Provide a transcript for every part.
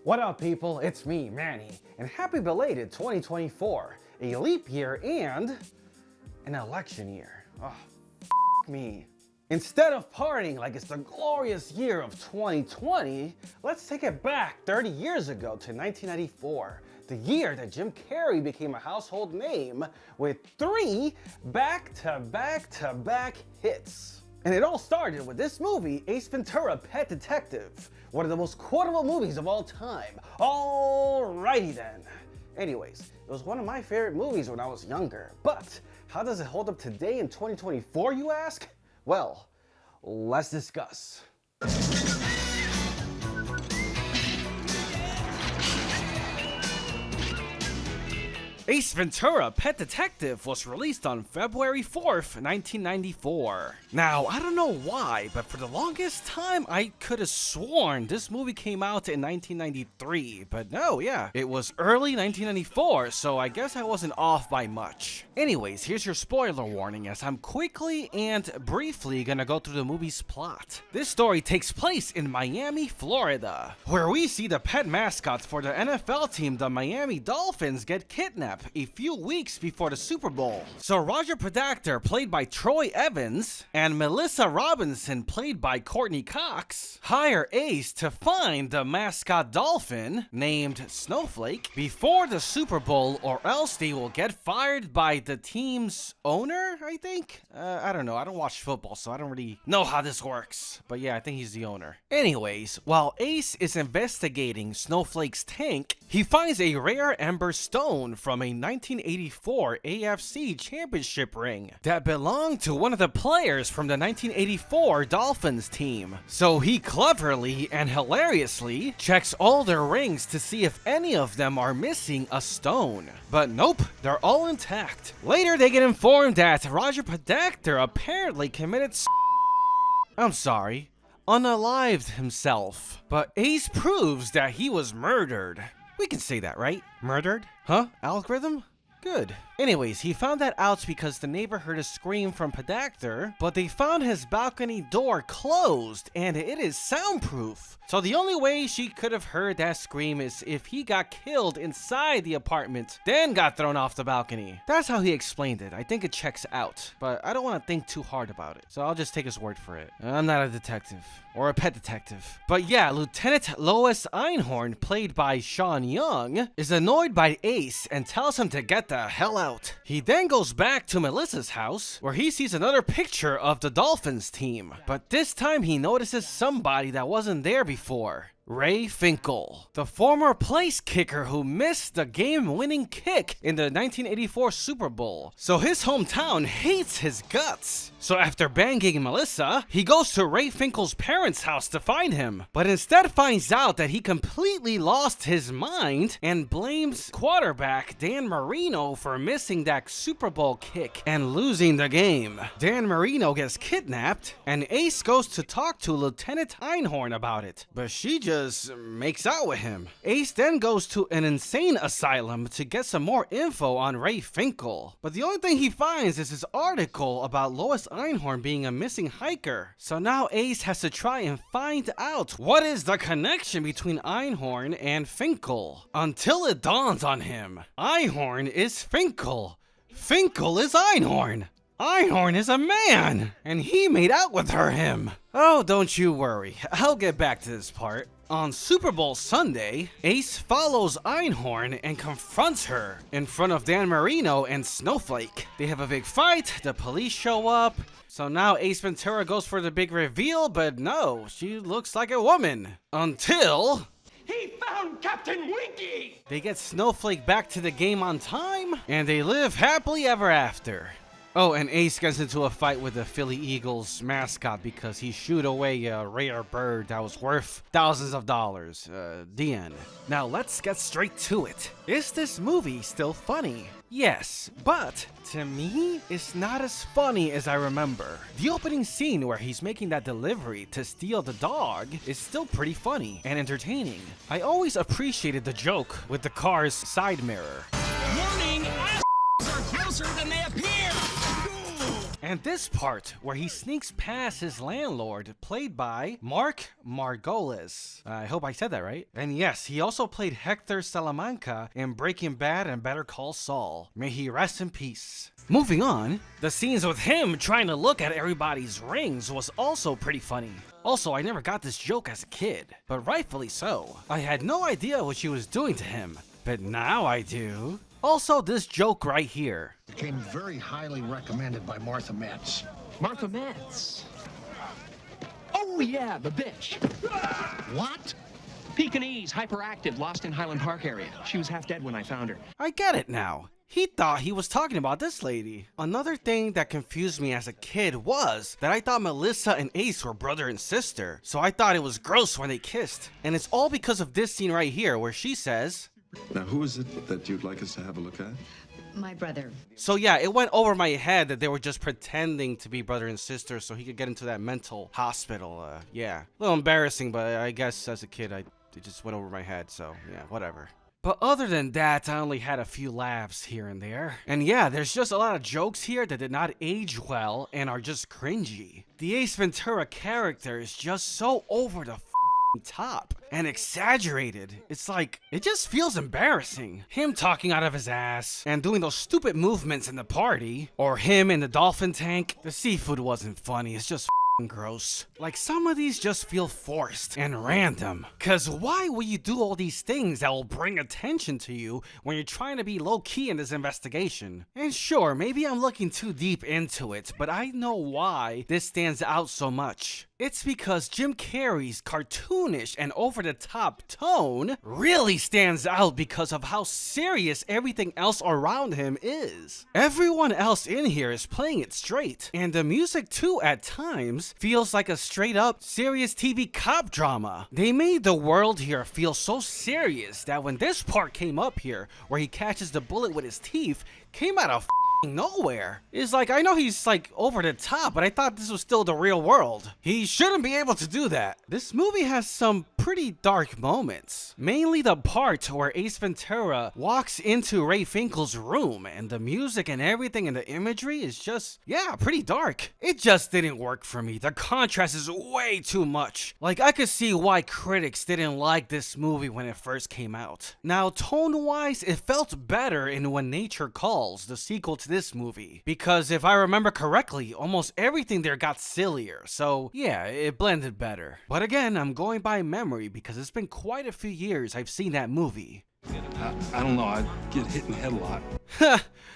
What up, people? It's me, Manny, and happy belated 2024, a leap year and an election year. Oh, f me. Instead of partying like it's the glorious year of 2020, let's take it back 30 years ago to 1994, the year that Jim Carrey became a household name with 3 back-to-back-to-back hits. And it all started with this movie, Ace Ventura: Pet Detective, one of the most quotable movies of all time. Alrighty then. Anyways, it was one of my favorite movies when I was younger, but how does it hold up today in 2024, you ask? Well, let's discuss. Ace Ventura: Pet Detective was released on February 4th, 1994. Now, I don't know why, but for the longest time, I could have sworn this movie came out in 1993, but no, yeah, it was early 1994, so I guess I wasn't off by much. Anyways, here's your spoiler warning as I'm quickly and briefly gonna go through the movie's plot. This story takes place in Miami, Florida, where we see the pet mascots for the NFL team, the Miami Dolphins, get kidnapped a few weeks before the Super Bowl. So Roger Predactor, played by Troy Evans, and Melissa Robinson, played by Courtney Cox, hire Ace to find the mascot dolphin, named Snowflake, before the Super Bowl, or else they will get fired by the team's owner, I think? I don't know, I don't watch football, so I don't really know how this works. But yeah, I think he's the owner. Anyways, while Ace is investigating Snowflake's tank, he finds a rare ember stone from a 1984 AFC championship ring that belonged to one of the players from the 1984 Dolphins team. So he cleverly and hilariously checks all their rings to see if any of them are missing a stone. But nope, they're all intact. Later they get informed that Roger Predactor apparently committed unalived himself. But Ace proves that he was murdered. We can say that, right? Murdered? Huh? Algorithm? Good. Anyways, he found that out because the neighbor heard a scream from Predactor, but they found his balcony door closed and it is soundproof. So the only way she could have heard that scream is if he got killed inside the apartment, then got thrown off the balcony. That's how he explained it. I think it checks out, but I don't want to think too hard about it, so I'll just take his word for it. I'm not a detective, or a pet detective. But yeah, Lieutenant Lois Einhorn, played by Sean Young, is annoyed by Ace and tells him to get the hell out. He then goes back to Melissa's house, where he sees another picture of the Dolphins team, but this time he notices somebody that wasn't there before. Ray Finkle, the former place kicker who missed the game-winning kick in the 1984 Super Bowl. So his hometown hates his guts. So after banging Melissa, he goes to Ray Finkle's parents' house to find him, but instead finds out that he completely lost his mind and blames quarterback Dan Marino for missing that Super Bowl kick and losing the game. Dan Marino gets kidnapped, and Ace goes to talk to Lieutenant Einhorn about it, but she just makes out with him. Ace then goes to an insane asylum to get some more info on Ray Finkle, but the only thing he finds is his article about Lois Einhorn being a missing hiker. So now Ace has to try and find out what is the connection between Einhorn and Finkle, until it dawns on him. Einhorn is Finkle. Finkle is Einhorn. Einhorn is a man, and he made out with him. Oh, don't you worry, I'll get back to this part. On Super Bowl Sunday, Ace follows Einhorn and confronts her in front of Dan Marino and Snowflake. They have a big fight, the police show up, so now Ace Ventura goes for the big reveal, but no, she looks like a woman. Until he found Captain Winky! They get Snowflake back to the game on time, and they live happily ever after. Oh, and Ace gets into a fight with the Philly Eagles mascot because he shooed away a rare bird that was worth thousands of dollars. The end. Now let's get straight to it. Is this movie still funny? Yes, but to me, it's not as funny as I remember. The opening scene where he's making that delivery to steal the dog is still pretty funny and entertaining. I always appreciated the joke with the car's side mirror. Warning! Are closer than they appear! And this part, where he sneaks past his landlord, played by Mark Margolis. I hope I said that right. And yes, he also played Hector Salamanca in Breaking Bad and Better Call Saul. May he rest in peace. Moving on, the scenes with him trying to look at everybody's rings was also pretty funny. Also, I never got this joke as a kid, but rightfully so. I had no idea what she was doing to him, but now I do. Also, this joke right here. Became very highly recommended by Martha Metz. Martha Metz. Oh, yeah, the bitch. What? Pekingese, hyperactive, lost in Highland Park area. She was half dead when I found her. I get it now. He thought he was talking about this lady. Another thing that confused me as a kid was that I thought Melissa and Ace were brother and sister, so I thought it was gross when they kissed. And it's all because of this scene right here where she says, "Now, who is it that you'd like us to have a look at?" My brother. So yeah, it went over my head that they were just pretending to be brother and sister so he could get into that mental hospital. Yeah, a little embarrassing, but I guess as a kid, it just went over my head, so yeah, whatever. But other than that, I only had a few laughs here and there. And yeah, there's just a lot of jokes here that did not age well and are just cringy. The Ace Ventura character is just so over the top and exaggerated. It's like, it just feels embarrassing. Him talking out of his ass and doing those stupid movements in the party, or him in the dolphin tank. The seafood wasn't funny, it's just gross. Like, some of these just feel forced and random. Cause why will you do all these things that will bring attention to you when you're trying to be low-key in this investigation? And sure, maybe I'm looking too deep into it, but I know why this stands out so much. It's because Jim Carrey's cartoonish and over-the-top tone really stands out because of how serious everything else around him is. Everyone else in here is playing it straight, and the music too at times feels like a straight-up serious TV cop drama. They made the world here feel so serious that when this part came up here, where he catches the bullet with his teeth, came out of nowhere. It's like, I know he's like over the top, but I thought this was still the real world. He shouldn't be able to do that. This movie has some pretty dark moments. Mainly the part where Ace Ventura walks into Ray Finkle's room, and the music and everything and the imagery is just, yeah, pretty dark. It just didn't work for me. The contrast is way too much. Like, I could see why critics didn't like this movie when it first came out. Now, tone-wise, it felt better in When Nature Calls, the sequel to this movie, because if I remember correctly, almost everything there got sillier, so yeah, it blended better. But again, I'm going by memory because it's been quite a few years I've seen that movie. I don't know, I get hit in the head a lot.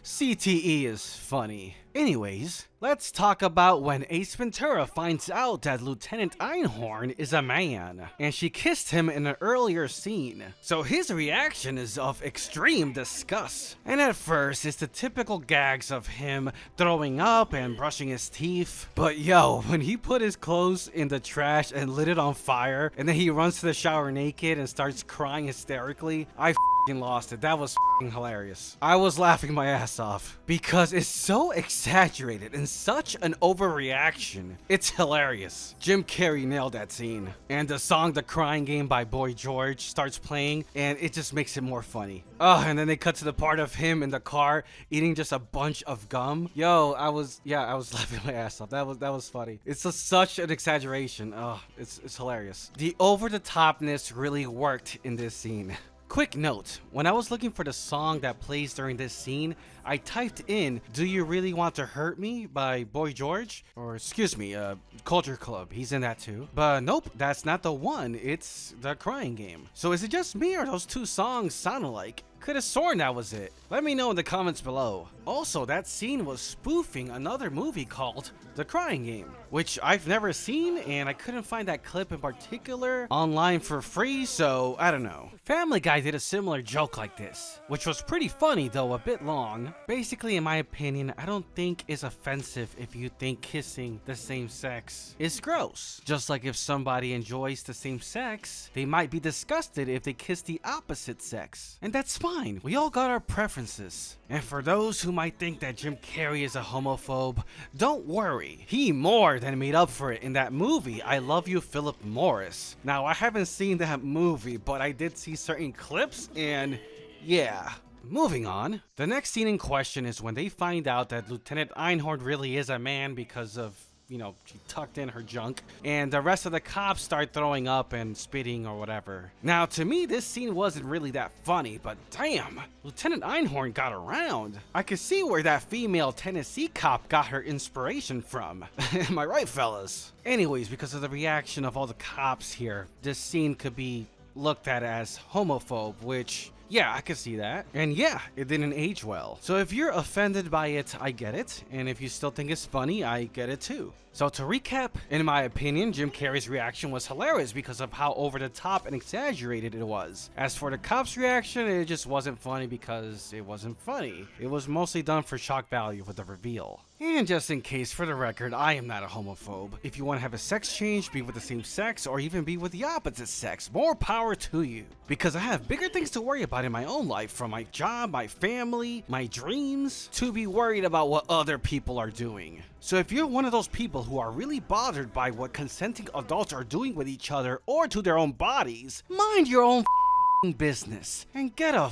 CTE is funny. Anyways, let's talk about when Ace Ventura finds out that Lieutenant Einhorn is a man, and she kissed him in an earlier scene. So his reaction is of extreme disgust. And at first, it's the typical gags of him throwing up and brushing his teeth. But yo, when he put his clothes in the trash and lit it on fire, and then he runs to the shower naked and starts crying hysterically, I lost it. That was hilarious. I was laughing my ass off because it's so exaggerated and such an overreaction. It's hilarious. Jim Carrey nailed that scene. And the song The Crying Game by Boy George starts playing, and it just makes it more funny. Oh, and then they cut to the part of him in the car eating just a bunch of gum. Yo, I was laughing my ass off. That was funny. It's such an exaggeration. Oh, it's hilarious. The over-the-topness really worked in this scene. Quick note, when I was looking for the song that plays during this scene, I typed in "Do You Really Want to Hurt Me" by Boy George, or excuse me, Culture Club, he's in that too. But nope, that's not the one, it's The Crying Game. So is it just me or those two songs sound alike? Could have sworn that was it. Let me know in the comments below. Also, that scene was spoofing another movie called The Crying Game, which I've never seen, and I couldn't find that clip in particular online for free, so I don't know. Family Guy did a similar joke like this, which was pretty funny though a bit long. Basically, in my opinion, I don't think it's offensive if you think kissing the same sex is gross. Just like if somebody enjoys the same sex, they might be disgusted if they kiss the opposite sex. And that's fine, we all got our preferences. And for those who might think that Jim Carrey is a homophobe, don't worry, he more than made up for it in that movie I Love You, Philip Morris. Now, I haven't seen that movie, but I did see certain clips, and yeah, Moving on, the next scene in question is when they find out that Lieutenant Einhorn really is a man because of, she tucked in her junk, and the rest of the cops start throwing up and spitting or whatever. Now, to me, this scene wasn't really that funny, but damn, Lieutenant Einhorn got around. I could see where that female Tennessee cop got her inspiration from. Am I right, fellas? Anyways, because of the reaction of all the cops here, this scene could be looked at as homophobe, which... yeah, I can see that. And yeah, it didn't age well. So if you're offended by it, I get it. And if you still think it's funny, I get it too. So to recap, in my opinion, Jim Carrey's reaction was hilarious because of how over the top and exaggerated it was. As for the cops' reaction, it just wasn't funny because it wasn't funny. It was mostly done for shock value with the reveal. And just in case, for the record, I am not a homophobe. If you want to have a sex change, be with the same sex, or even be with the opposite sex, more power to you. Because I have bigger things to worry about in my own life, from my job, my family, my dreams, to be worried about what other people are doing. So if you're one of those people who are really bothered by what consenting adults are doing with each other or to their own bodies, mind your own business and get a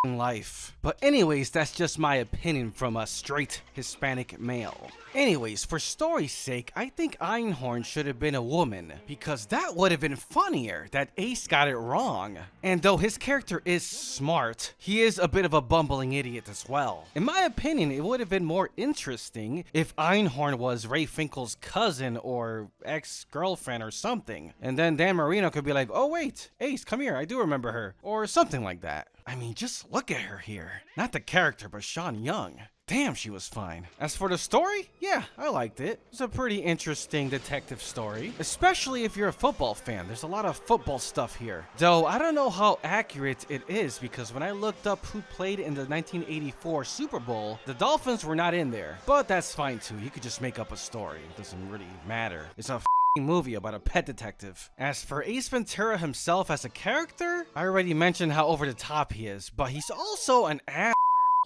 life. But anyways, that's just my opinion from a straight Hispanic male. Anyways, for story's sake, I think Einhorn should have been a woman, because that would have been funnier that Ace got it wrong. And though his character is smart, he is a bit of a bumbling idiot as well. In my opinion, it would have been more interesting if Einhorn was Ray Finkle's cousin or ex-girlfriend or something. And then Dan Marino could be like, oh wait, Ace, come here, I do remember her. Or something like that. I mean, just look at her here. Not the character, but Sean Young. Damn, she was fine. As for the story, yeah, I liked it. It's a pretty interesting detective story, especially if you're a football fan. There's a lot of football stuff here. Though, I don't know how accurate it is because when I looked up who played in the 1984 Super Bowl, the Dolphins were not in there. But that's fine too. You could just make up a story. It doesn't really matter. It's a movie about a pet detective. As for Ace Ventura himself as a character, I already mentioned how over the top he is, but he's also an ass.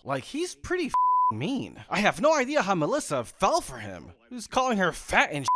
Like, he's pretty mean. I have no idea how Melissa fell for him. He was calling her fat and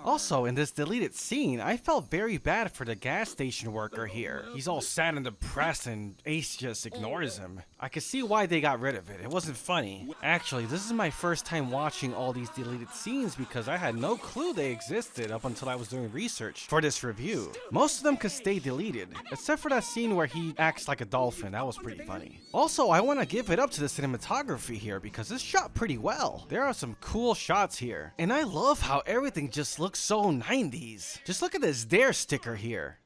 Also, in this deleted scene, I felt very bad for the gas station worker here. He's all sad and depressed and Ace just ignores him. I could see why they got rid of it. It wasn't funny. Actually, this is my first time watching all these deleted scenes because I had no clue they existed up until I was doing research for this review. Most of them could stay deleted, except for that scene where he acts like a dolphin. That was pretty funny. Also, I want to give it up to the cinematography here because it's shot pretty well. There are some cool shots here. And I love how everything just looks so 90s. Just look at this Dare sticker here.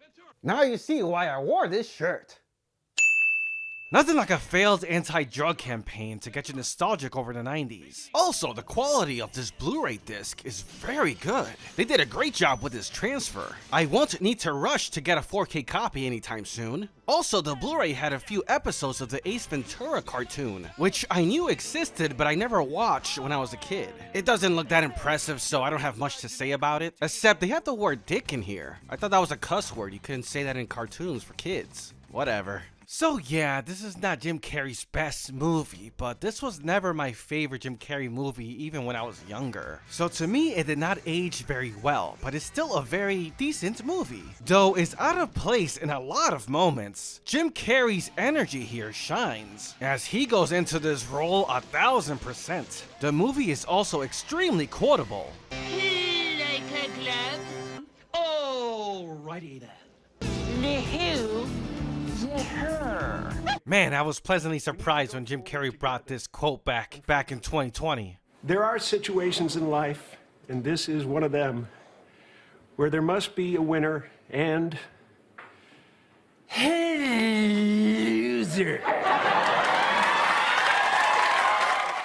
Now you see why I wore this shirt. Nothing like a failed anti-drug campaign to get you nostalgic over the 90s. Also, the quality of this Blu-ray disc is very good. They did a great job with this transfer. I won't need to rush to get a 4K copy anytime soon. Also, the Blu-ray had a few episodes of the Ace Ventura cartoon, which I knew existed but I never watched when I was a kid. It doesn't look that impressive, so I don't have much to say about it, except they have the word dick in here. I thought that was a cuss word. You couldn't say that in cartoons for kids. Whatever. So yeah, this is not Jim Carrey's best movie, but this was never my favorite Jim Carrey movie even when I was younger. So to me, it did not age very well, but it's still a very decent movie. Though it's out of place in a lot of moments, Jim Carrey's energy here shines, as he goes into this role 1000%. The movie is also extremely quotable. Like a glove? Alrighty then. The who? The her. Man, I was pleasantly surprised when Jim Carrey brought this quote back in 2020. There are situations in life, and this is one of them, where there must be a winner and loser.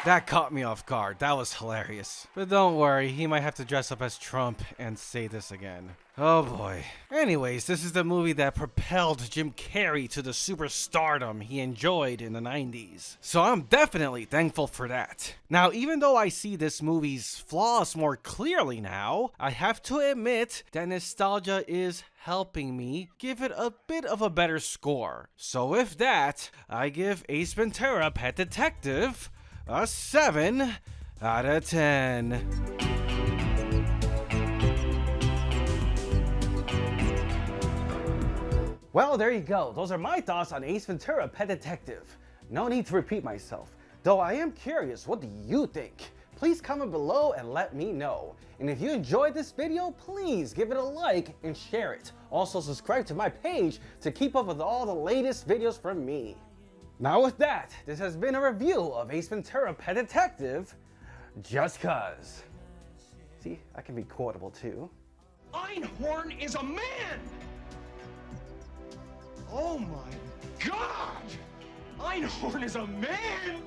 That caught me off guard. That was hilarious. But don't worry, he might have to dress up as Trump and say this again. Oh boy. Anyways, this is the movie that propelled Jim Carrey to the superstardom he enjoyed in the 90s. So I'm definitely thankful for that. Now, even though I see this movie's flaws more clearly now, I have to admit that nostalgia is helping me give it a bit of a better score. So with that, I give Ace Ventura: Pet Detective a 7 out of 10. Well, there you go. Those are my thoughts on Ace Ventura: Pet Detective. no need to repeat myself, though I am curious, what do you think? Please comment below and let me know. And if you enjoyed this video, please give it a like and share it. Also subscribe to my page to keep up with all the latest videos from me. Now with that, this has been a review of Ace Ventura Pet Detective, just cuz. See, I can be quotable too. Einhorn is a man! Oh my God! Einhorn is a man!